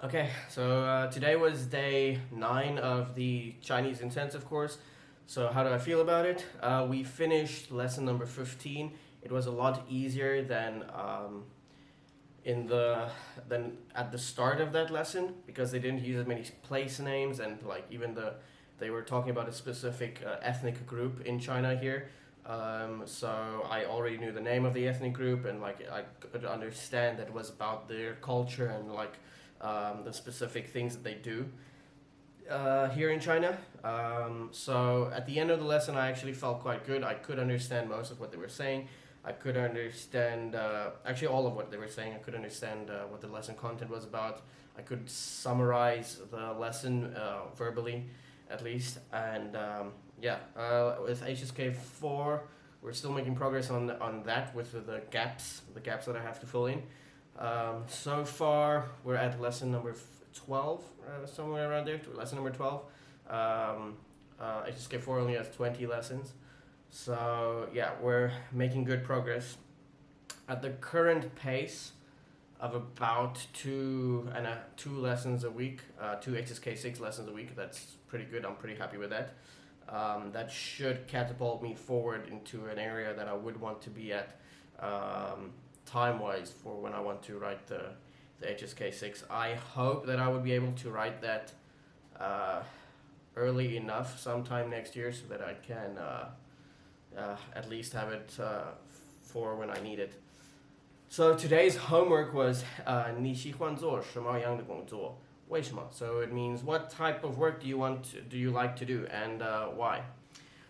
Okay, so today was day 9 of the Chinese intensive course. So, how do I feel about it? We finished lesson number 15. It was a lot easier in the than at the start of that lesson because they didn't use as many place names and like even they were talking about a specific ethnic group in China here. So I already knew the name of the ethnic group and like I could understand that it was about their culture and like the specific things that they do here in China. So at the end of the lesson, I actually felt quite good. I could understand most of what they were saying. I could understand actually all of what they were saying. I could understand what the lesson content was about. I could summarize the lesson verbally, at least. And with HSK 4, we're still making progress on that with the gaps that I have to fill in. So far, we're at lesson number 12, somewhere around there, lesson number 12. HSK 4 only has 20 lessons. So, yeah, we're making good progress. At the current pace of about two lessons a week, two HSK 6 lessons a week, that's pretty good. I'm pretty happy with that. That should catapult me forward into an area that I would want to be at time wise for when I want to write the HSK 6. I hope that I would be able to write that early enough sometime next year so that I can at least have it for when I need it. So today's homework was 你喜欢做什么样的工作？为什么? So it means what type of work do you like to do and why?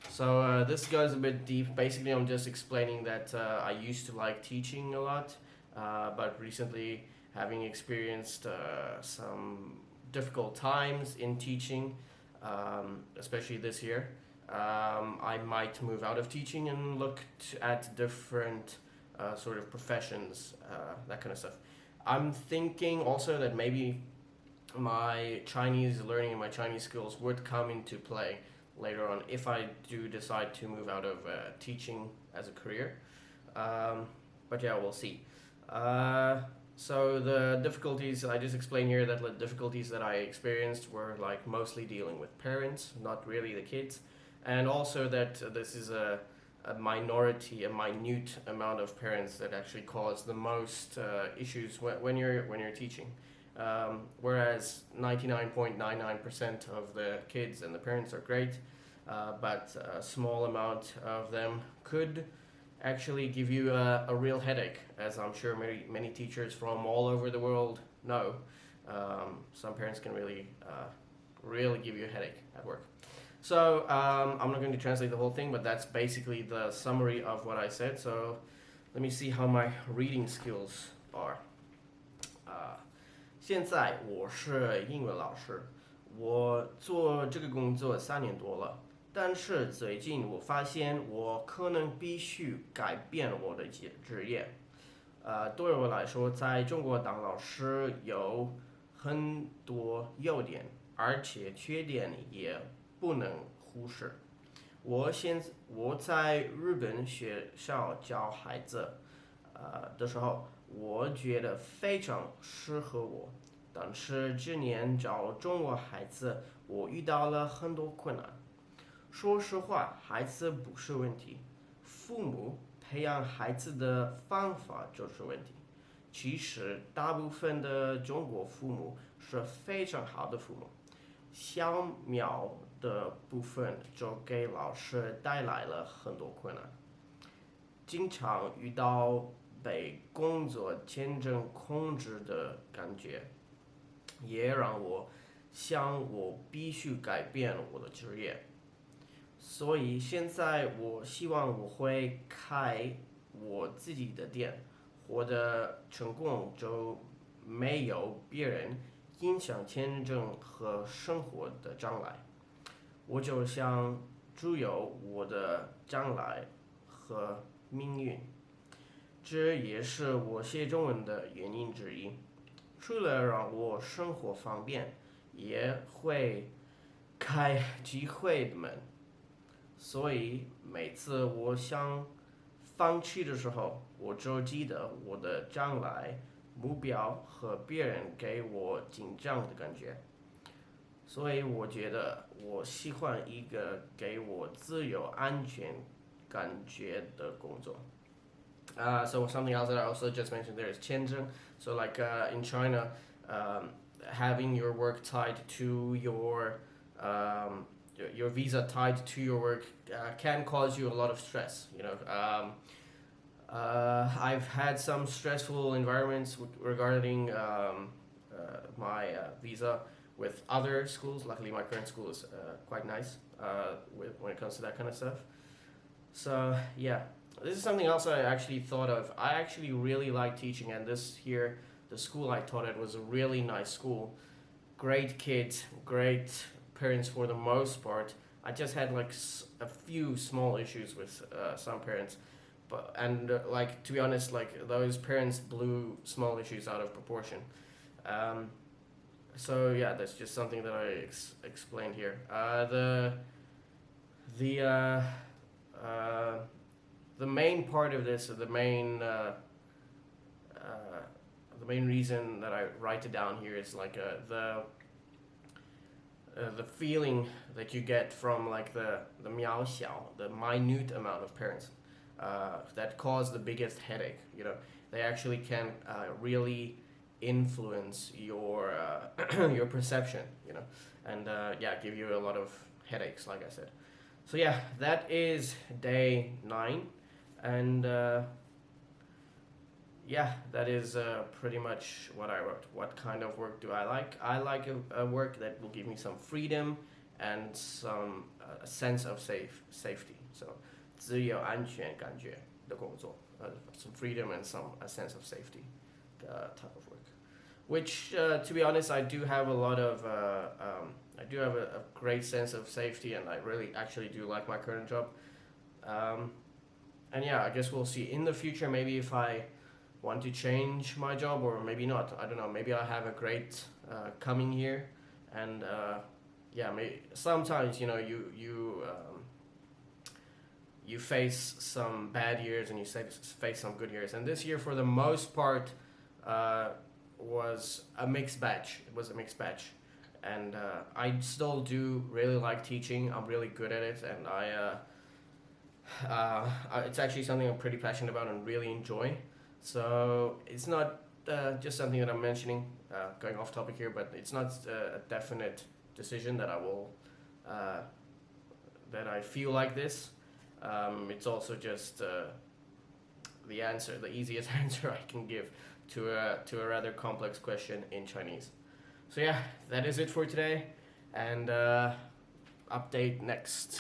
So this goes a bit deep. Basically, I'm just explaining that I used to like teaching a lot, but recently, having experienced some difficult times in teaching, especially this year, I might move out of teaching and look at different sort of professions, that kind of stuff. I'm thinking also that maybe my Chinese learning and my Chinese skills would come into play later on if I do decide to move out of teaching as a career. But yeah, we'll see. So the difficulties I just explained here, that the difficulties that I experienced were like mostly dealing with parents, not really the kids, and also that this is a minority, a minute amount of parents that actually cause the most issues when you're teaching. Whereas 99.99% of the kids and the parents are great, but a small amount of them could actually give you a real headache, as I'm sure many teachers from all over the world know. Some parents can really give you a headache at work. So I'm not going to translate the whole thing, but that's basically the summary of what I said. So let me see how my reading skills are. 现在我是英文老师，我做这个工作3年多了。但是最近我发现我可能必须改变我的职业。对我来说，在中国当老师有很多优点，而且缺点也不能忽视。我在日本学校教孩子，的时候，我觉得非常适合我。但是今年教中国孩子，我遇到了很多困难。说实话，孩子不是问题，父母培养孩子的方法就是问题。其实，大部分的中国父母是非常好的父母，小苗的部分就给老师带来了很多困难，经常遇到被工作签证控制的感觉，也让我想我必须改变我的职业。所以现在我希望我会开我自己的店，活得成功就没有别人影响签证和生活的将来。我就想只有我的将来和命运，这也是我写中文的原因之一。除了让我生活方便，也会开机会的门。所以每次我想放弃的时候，我就记得我的将来目标和别人给我紧张的感觉，所以我觉得我喜欢一个给我自由安全感觉的工作。So something else that I also just mentioned there is 签证. So like in China, having your work tied to your visa tied to your work can cause you a lot of stress. I've had some stressful environments regarding my visa with other schools. Luckily, my current school is quite nice when it comes to that kind of stuff. So yeah, this is something else I actually thought of. I actually really like teaching, and this here, the school I taught at was a really nice school. Great kids, great parents for the most part. I just had like a few small issues with some parents, but like to be honest, like those parents blew small issues out of proportion. Um, so yeah, that's just something that I explained here. The uh, the main part of this, the main reason that I write it down here is like the feeling that you get from like the 渺小, the minute amount of parents that cause the biggest headache. They actually can really influence your your perception. And yeah, give you a lot of headaches, like I said. So yeah, that is day 9, and yeah, that is pretty much what I wrote. What kind of work do I like? I like a work that will give me some freedom and some a sense of safety. So 自由安全感觉的工作, some freedom and a sense of safety type of work. Which, to be honest, I do have a lot of. I do have a great sense of safety, and I really actually do like my current job. And yeah, I guess we'll see in the future. Maybe if I want to change my job, or maybe not. I don't know. Maybe I have a great coming year, and yeah, sometimes you face some bad years and you face some good years. And this year, for the most part, was a mixed batch. It was a mixed batch, and I still do really like teaching. I'm really good at it, and it's actually something I'm pretty passionate about and really enjoy. So it's not just something that I'm mentioning, going off topic here, but it's not a definite decision that that I feel like this. It's also just the easiest answer I can give to a rather complex question in Chinese. So yeah, that is it for today, and update next.